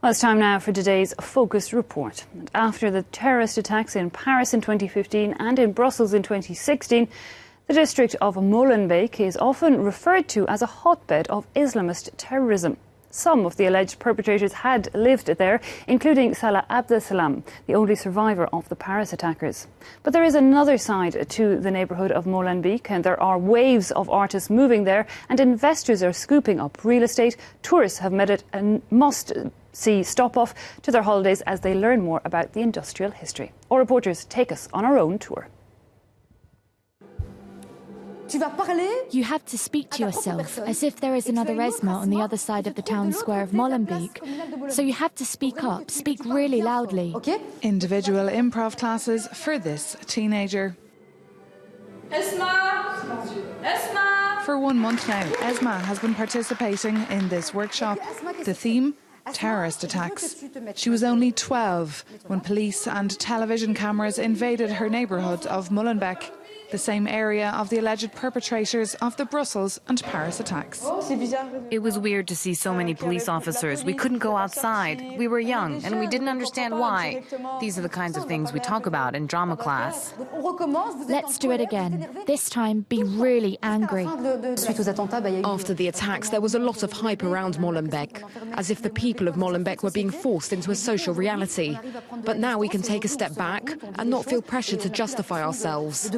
Well, it's time now for today's Focus Report. And after the terrorist attacks in Paris in 2015 and in Brussels in 2016, the district of Molenbeek is often referred to as a hotbed of Islamist terrorism. Some of the alleged perpetrators had lived there, including Salah Abdeslam, the only survivor of the Paris attackers. But there is another side to the neighbourhood of Molenbeek, and there are waves of artists moving there, and investors are scooping up real estate. Tourists have made it a must-see stop-off to their holidays as they learn more about the industrial history. Our reporters take us on our own tour. You have to speak to yourself as if there is another Esma on the other side of the town square of Molenbeek. So you have to speak up, speak really loudly. Individual improv classes for this teenager. Esma! Esma! For 1 month now, Esma has been participating in this workshop. The theme? Terrorist attacks. She was only 12 when police and television cameras invaded her neighbourhood of Molenbeek, the same area of the alleged perpetrators of the Brussels and Paris attacks. It was weird to see so many police officers. We couldn't go outside. We were young and we didn't understand why. These are the kinds of things we talk about in drama class. Let's do it again. This time, be really angry. After the attacks, there was a lot of hype around Molenbeek, as if the people of Molenbeek were being forced into a social reality. But now we can take a step back and not feel pressured to justify ourselves.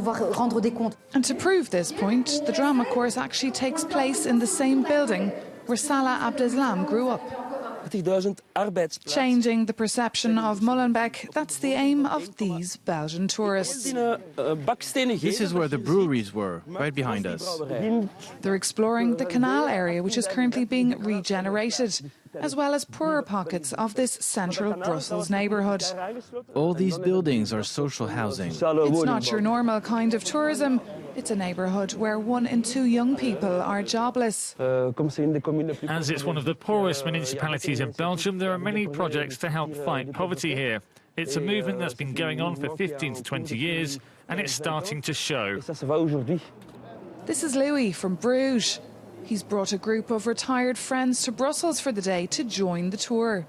And to prove this point, the drama course actually takes place in the same building where Salah Abdeslam grew up. Changing the perception of Molenbeek, that's the aim of these Belgian tourists. This is where the breweries were, right behind us. They're exploring the canal area, which is currently being regenerated, as well as poorer pockets of this central Brussels neighbourhood. All these buildings are social housing. It's not your normal kind of tourism. It's a neighbourhood where 1 in 2 young people are jobless. As it's one of the poorest municipalities in Belgium, there are many projects to help fight poverty here. It's a movement that's been going on for 15 to 20 years, and it's starting to show. This is Louis from Bruges. He's brought a group of retired friends to Brussels for the day to join the tour.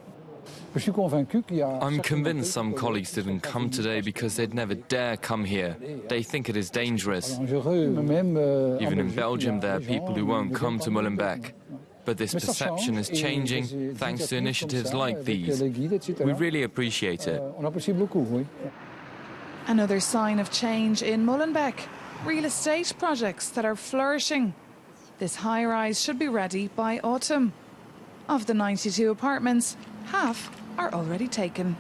I'm convinced some colleagues didn't come today because they'd never dare come here. They think it is dangerous. Even in Belgium, there are people who won't come to Molenbeek. But this perception is changing thanks to initiatives like these. We really appreciate it. Another sign of change in Molenbeek, real estate projects that are flourishing. This high-rise should be ready by autumn. Of the 92 apartments, half are already taken.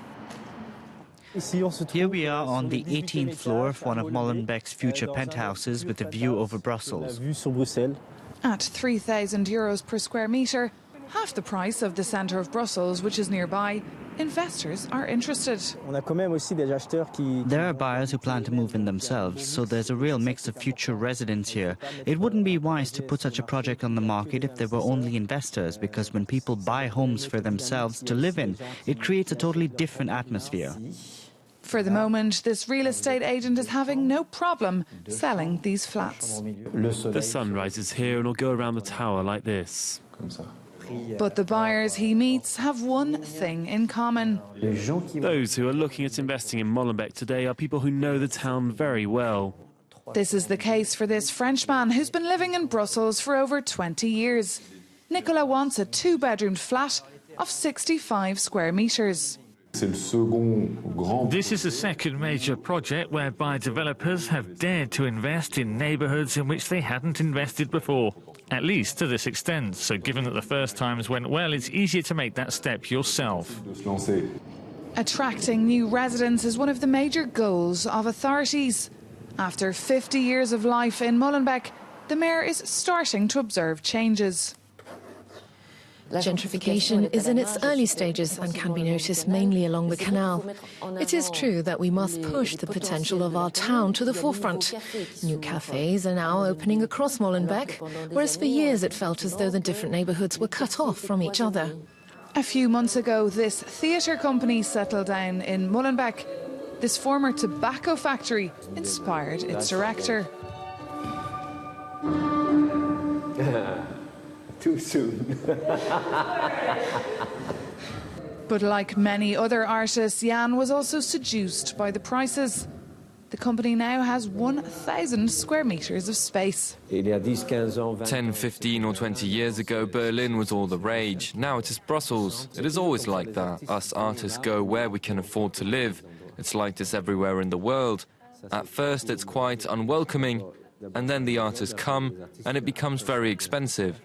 Here we are on the 18th floor of one of Molenbeek's future penthouses with a view over Brussels. At €3,000 per square metre, half the price of the centre of Brussels, which is nearby, investors are interested. There are buyers who plan to move in themselves, so there's a real mix of future residents here. It wouldn't be wise to put such a project on the market if there were only investors, because when people buy homes for themselves to live in, it creates a totally different atmosphere. For the moment, this real estate agent is having no problem selling these flats. The sun rises here and will go around the tower like this. But the buyers he meets have one thing in common. Those who are looking at investing in Molenbeek today are people who know the town very well. This is the case for this Frenchman who's been living in Brussels for over 20 years. Nicolas wants a 2-bedroom flat of 65 square metres. This is the second major project whereby developers have dared to invest in neighbourhoods in which they hadn't invested before, at least to this extent. So given that the first times went well, it's easier to make that step yourself. Attracting new residents is one of the major goals of authorities. After 50 years of life in Molenbeek, the mayor is starting to observe changes. Gentrification is in its early stages and can be noticed mainly along the canal. It is true that we must push the potential of our town to the forefront. New cafes are now opening across Molenbeek, whereas for years it felt as though the different neighbourhoods were cut off from each other. A few months ago, this theatre company settled down in Molenbeek. This former tobacco factory inspired its director. Too soon. But like many other artists, Jan was also seduced by the prices. The company now has 1,000 square metres of space. 10, 15 or 20 years ago, Berlin was all the rage. Now it is Brussels. It is always like that. Us artists go where we can afford to live. It's like this everywhere in the world. At first it's quite unwelcoming, and then the artists come, and it becomes very expensive.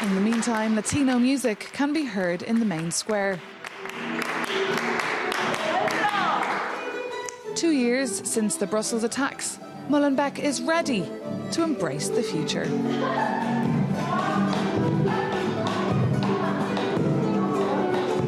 In the meantime, Latino music can be heard in the main square. 2 years since the Brussels attacks, Molenbeek is ready to embrace the future.